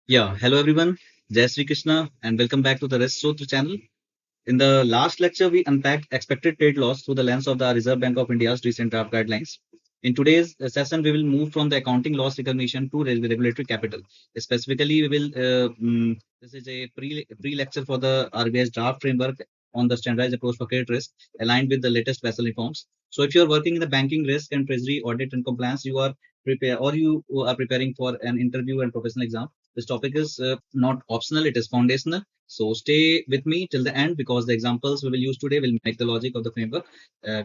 Yeah, hello everyone. Jai Sri Krishna and welcome back to the RISKSUTRA channel. In the last lecture, we unpacked expected trade loss through the lens of the Reserve Bank of India's recent draft guidelines. In today's session, we will move from the accounting loss recognition to regulatory capital. Specifically, we will this is a pre-lecture for the RBI's draft framework on the standardized approach for credit risk, aligned with the latest Basel reforms. So, if you are working in the banking risk and treasury audit and compliance, you are preparing for an interview and professional exam. This topic is not optional; it is foundational. So stay with me till the end because the examples we will use today will make the logic of the framework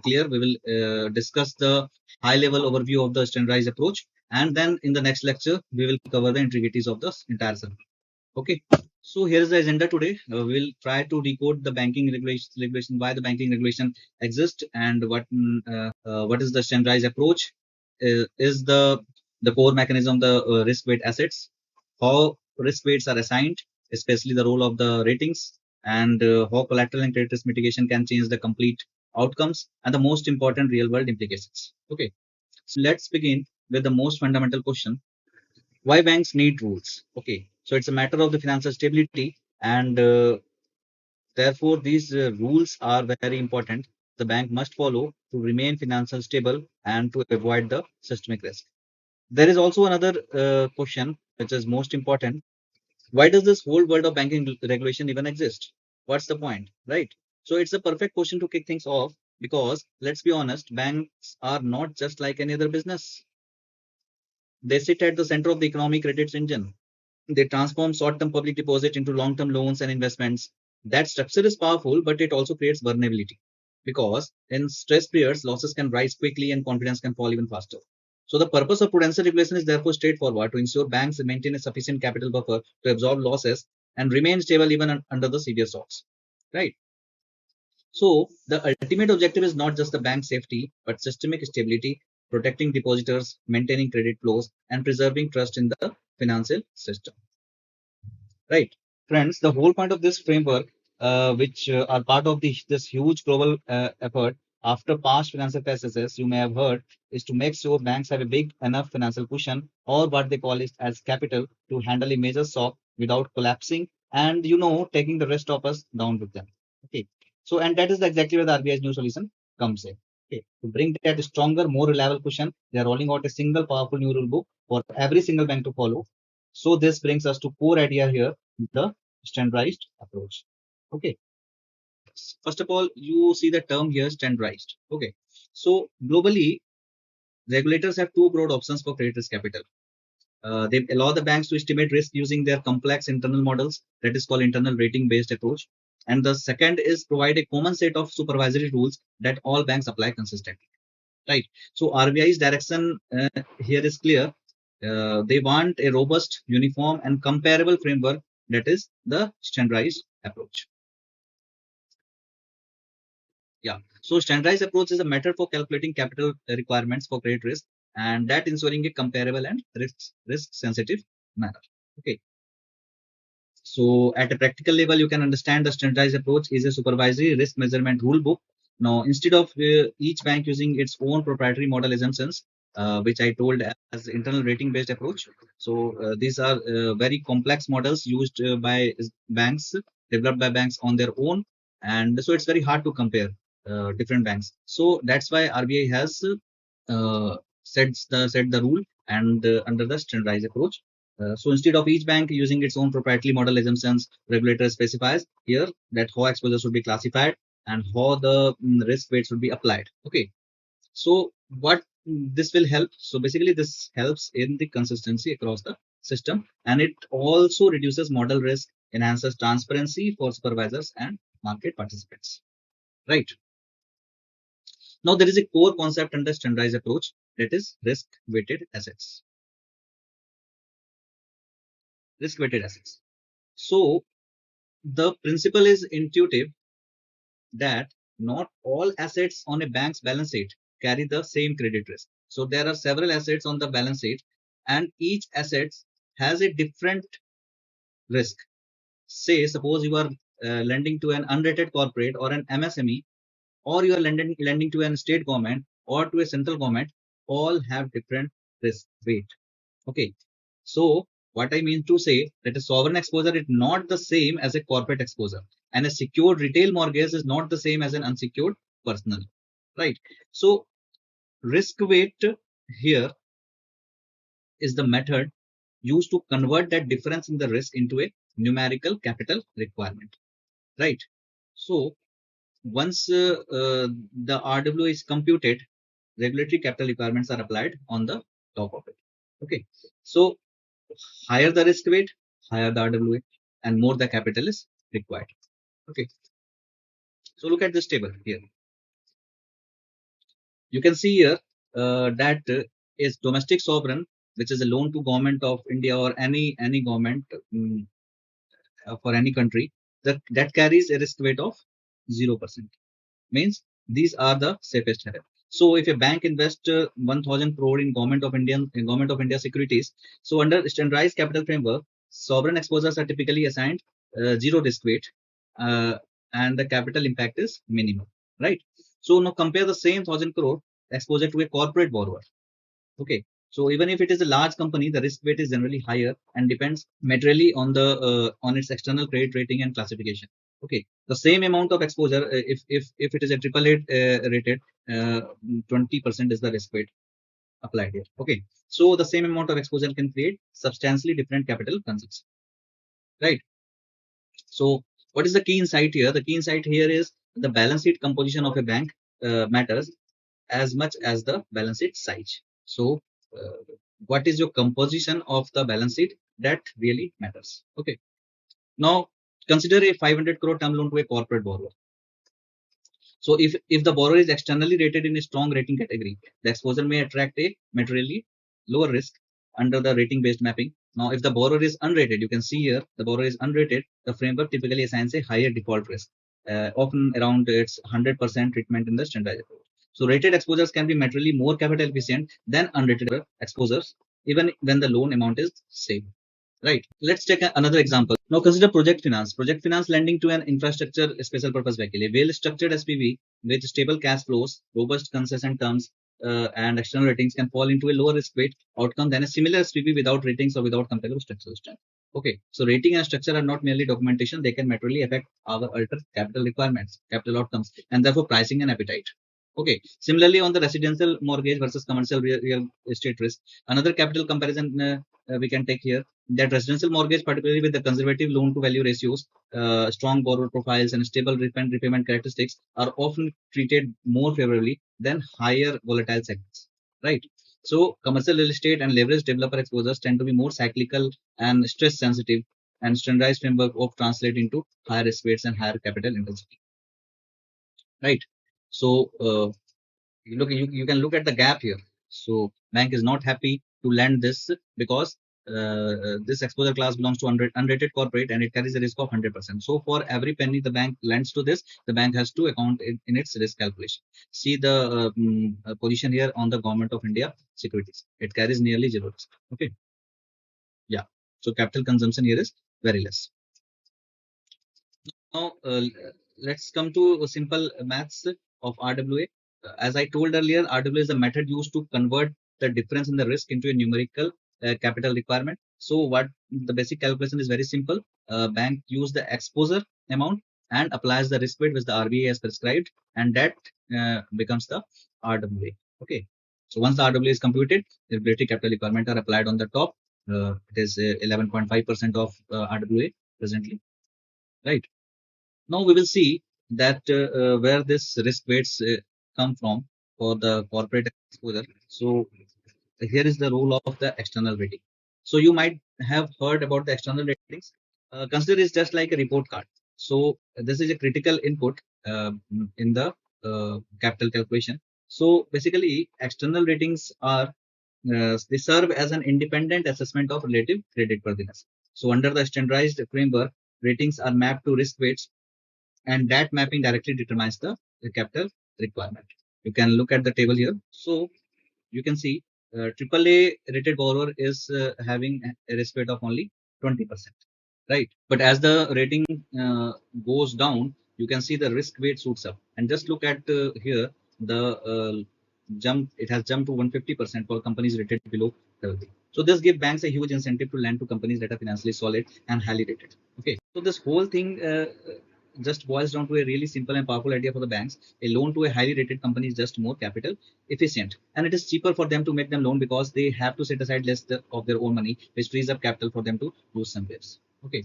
clear. We will discuss the high level overview of the standardized approach, and then in the next lecture we will cover the intricacies of the entire circle. Okay. So here is the agenda today. We will try to decode the banking regulation, why the banking regulation exists, and what is the standardized approach, is the core mechanism, the risk weight assets, how risk weights are assigned, especially the role of the ratings, and how collateral and credit risk mitigation can change the complete outcomes, and the most important real world implications. Okay, so let's begin with the most fundamental question: why banks need rules? Okay, so it's a matter of the financial stability, and therefore these rules are very important. The bank must follow to remain financially stable and to avoid the systemic risk. There is also another question which is most important: why does this whole world of banking regulation even exist? What's the point, right? So it's a perfect question to kick things off because let's be honest, banks are not just like any other business. They sit at the center of the economic credit engine. They transform short-term public deposit into long-term loans and investments. That structure is powerful, but it also creates vulnerability because in stress periods, losses can rise quickly and confidence can fall even faster. So the purpose of prudential regulation is therefore straightforward: to ensure banks maintain a sufficient capital buffer to absorb losses and remain stable even under the severe shocks. Right. So the ultimate objective is not just the bank safety, but systemic stability, protecting depositors, maintaining credit flows, and preserving trust in the financial system. Right, friends, the whole point of this framework, which are part of this huge global effort after past financial crises, you may have heard, is to make sure banks have a big enough financial cushion, or what they call it as capital, to handle a major shock without collapsing and taking the rest of us down with them. Okay, so and that is exactly where the RBI's new solution comes in. Okay, to bring that stronger, more reliable cushion, they are rolling out a single powerful new rule book for every single bank to follow. So this brings us to core idea here, the standardized approach. Okay. First of all, you see the term here, standardized. Okay. So globally, regulators have two broad options for credit risk capital. They allow the banks to estimate risk using their complex internal models, that is called internal rating based approach. And the second is provide a common set of supervisory rules that all banks apply consistently. Right. So RBI's direction here is clear. They want a robust, uniform, and comparable framework, that is the standardized approach. Yeah. So standardized approach is a method for calculating capital requirements for credit risk, and that ensuring a comparable and risk sensitive manner. Okay. So at a practical level, you can understand the standardized approach is a supervisory risk measurement rule book. Now, instead of each bank using its own proprietary model assumptions, which I told as internal rating based approach. So these are very complex models used by banks, developed by banks on their own. And so it's very hard to compare different banks. So that's why RBI has set the rule and under the standardized approach. So instead of each bank using its own proprietary model assumptions, regulator specifies here that how exposure should be classified and how the risk weight should be applied. Okay. So what this will help? So basically, this helps in the consistency across the system, and it also reduces model risk, enhances transparency for supervisors and market participants. Right. Now there is a core concept under standardized approach, that is risk-weighted assets. Risk-weighted assets. So the principle is intuitive that not all assets on a bank's balance sheet carry the same credit risk. So there are several assets on the balance sheet, and each asset has a different risk. Say, suppose you are lending to an unrated corporate or an MSME, or you are lending to an state government or to a central government, all have different risk weight. Okay. So What I mean to say that a sovereign exposure is not the same as a corporate exposure, and a secured retail mortgage is not the same as an unsecured personal, right? So risk weight here is the method used to convert that difference in the risk into a numerical capital requirement, right? So once the RWA is computed, regulatory capital requirements are applied on the top of it. Okay, so higher the risk weight, higher the RWA, and more the capital is required. Okay, so look at this table here. You can see here that is domestic sovereign, which is a loan to government of India or any government for any country that carries a risk weight of 0%. Means these are the safest haven. So if a bank invests 1,000 crore in government of India securities, so under standardized capital framework, sovereign exposures are typically assigned zero risk weight, uh, and the capital impact is minimal, right? So now compare the same 1,000 crore exposure to a corporate borrower. Okay, so even if it is a large company, the risk weight is generally higher and depends materially on its external credit rating and classification. Okay, the same amount of exposure, if it is a triple A rated, 20% is the risk weight applied here. Okay, so the same amount of exposure can create substantially different capital consumption, right? So what is the key insight here? The key insight here is the balance sheet composition of a bank matters as much as the balance sheet size. So, what is your composition of the balance sheet? That really matters. Okay. Now, consider a 500 crore term loan to a corporate borrower. So, if the borrower is externally rated in a strong rating category, the exposure may attract a materially lower risk under the rating based mapping. Now, if the borrower is unrated, you can see here the borrower is unrated, the framework typically assigns a higher default risk, often around its 100% treatment in the standardized approach. So, rated exposures can be materially more capital efficient than unrated exposures, even when the loan amount is same. Right. Let's take another example. Now consider project finance. Project finance lending to an infrastructure special purpose vehicle. A well-structured SPV with stable cash flows, robust concession terms, and external ratings can fall into a lower risk weight outcome than a similar SPV without ratings or without comparable structural strength. Okay, so rating and structure are not merely documentation; they can materially affect our alter capital requirements, capital outcomes, and therefore pricing and appetite. Okay. Similarly, on the residential mortgage versus commercial real estate risk, another capital comparison we can take here, that residential mortgage, particularly with the conservative loan to value ratios, strong borrower profiles, and stable repayment characteristics, are often treated more favorably than higher volatile segments. Right. So, commercial real estate and leveraged developer exposures tend to be more cyclical and stress sensitive, and standardized framework of translate into higher risk weights and higher capital intensity. Right. So, you can look at the gap here. So bank is not happy to lend this because this exposure class belongs to unrated corporate and it carries a risk of 100%. So for every penny the bank lends to this, the bank has to account in its risk calculation. See the position here on the government of India securities. It carries nearly zero risk. Okay. Yeah. So capital consumption here is very less. Now, let's come to a simple maths of RWA. As I told earlier, RWA is a method used to convert the difference in the risk into a numerical capital requirement. So, what the basic calculation is very simple. Bank use the exposure amount and applies the risk weight which the RBA has prescribed, and that becomes the RWA. Okay. So, once the RWA is computed, the regulatory capital requirement are applied on the top. It is 11.5% of RWA presently, right? Now we will see that where this risk weights come from for the corporate exposure. So here is the role of the external rating. So you might have heard about the external ratings. Consider it's just like a report card. So this is a critical input in the capital calculation. So basically, external ratings are they serve as an independent assessment of relative credit worthiness. So under the standardized framework, ratings are mapped to risk weights and that mapping directly determines the capital requirement. You can look at the table here. So you can see AAA rated borrower is having a risk weight of only 20%, right? But as the rating goes down, you can see the risk weight shoots up. And just look at here, the jump, it has jumped to 150% for companies rated below 30. So this gives banks a huge incentive to lend to companies that are financially solid and highly rated. Okay, so this whole thing just boils down to a really simple and powerful idea for the banks. A loan to a highly rated company is just more capital efficient, and it is cheaper for them to make them loan because they have to set aside less of their own money, which frees up capital for them to use somewhere. Okay,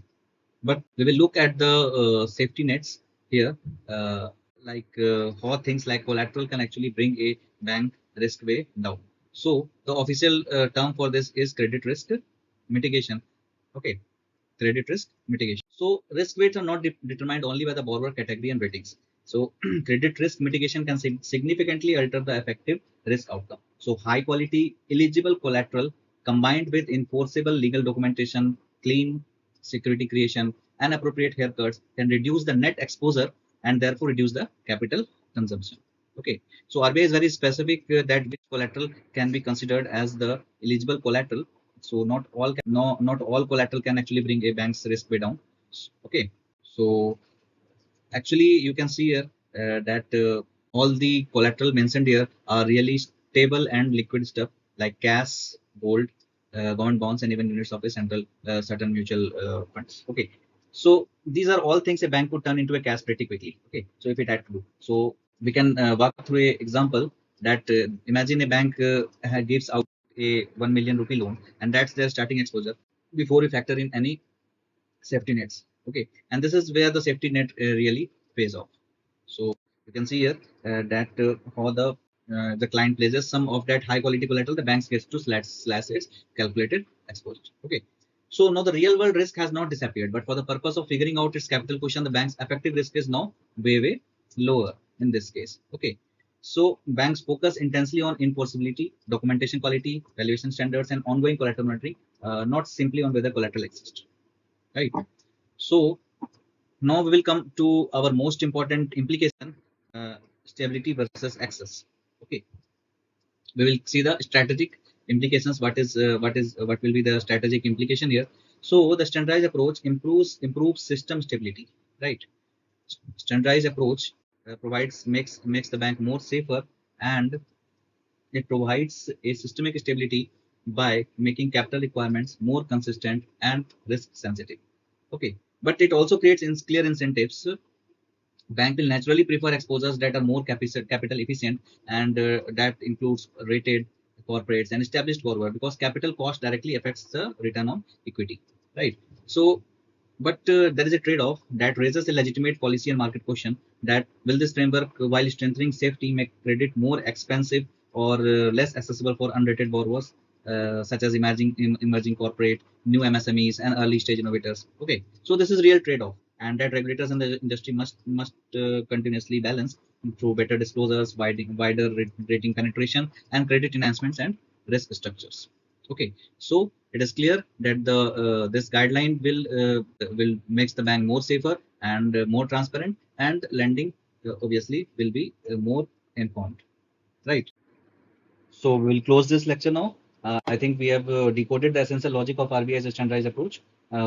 but we will look at the safety nets here, how things like collateral can actually bring a bank risk way down. So the official term for this is credit risk mitigation. Okay, credit risk mitigation. So risk weights are not determined only by the borrower category and ratings. So credit risk mitigation can significantly alter the effective risk outcome. So high quality eligible collateral combined with enforceable legal documentation, clean security creation, and appropriate haircuts can reduce the net exposure and therefore reduce the capital consumption. Okay, so RBI is very specific that which collateral can be considered as the eligible collateral. So not all collateral can actually bring a bank's risk way down. Okay, so actually you can see here that all the collateral mentioned here are really stable and liquid stuff like cash, gold, government bonds, and even units of a central certain mutual funds. Okay, so these are all things a bank could turn into a cash pretty quickly. Okay, so if it had to do so, we can walk through a example that imagine a bank gives out a 1 million rupee loan, and that's their starting exposure before we factor in any safety nets. Okay, and this is where the safety net really pays off. So you can see here that how the client places some of that high quality collateral, the banks gets to slash its calculated exposure. Okay, so now the real world risk has not disappeared, but for the purpose of figuring out its capital cushion, the bank's effective risk is now way lower in this case. Okay, so banks focus intensely on enforceability, documentation quality, valuation standards, and ongoing collateral monitoring, not simply on whether collateral exists. Right. So now we will come to our most important implication: stability versus access. Okay, we will see the strategic implications. What will be the strategic implication here? So the standardized approach improves system stability. Right. Standardized approach makes the bank more safer, and it provides a systemic stability by making capital requirements more consistent and risk sensitive. Okay, but it also creates clear incentives. Bank will naturally prefer exposures that are more capital efficient, and that includes rated corporates and established borrower because capital cost directly affects the return on equity. Right. So but there is a trade-off that raises a legitimate policy and market question: that will this framework, while strengthening safety, make credit more expensive or less accessible for unrated borrowers, such as emerging corporate, new MSMEs, and early stage innovators? Okay, so this is real trade-off, and that regulators in the industry must continuously balance through better disclosures, wider rating penetration, and credit enhancements and risk structures. Okay, so it is clear that the this guideline will makes the bank more safer and more transparent, and lending obviously will be more informed. Right. So we will close this lecture now. I think we have decoded the essential logic of RBI's standardized approach.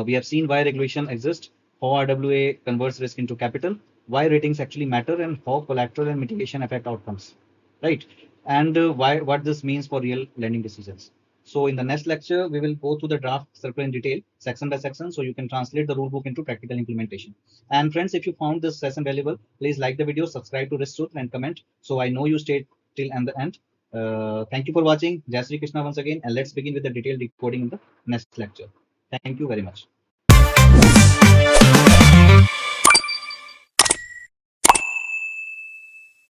We have seen why regulation exists, how RWA converts risk into capital, why ratings actually matter, and how collateral and mitigation affect outcomes. Right. And why what this means for real lending decisions. So in the next lecture, we will go through the draft circular in detail, section by section, so you can translate the rulebook into practical implementation. And friends, if you found this session valuable, please like the video, subscribe to RISKSUTRA, and comment so I know you stayed till the end. Thank you for watching. Jai Sri Krishna once again, and let's begin with the detailed decoding in the next lecture. Thank you very much.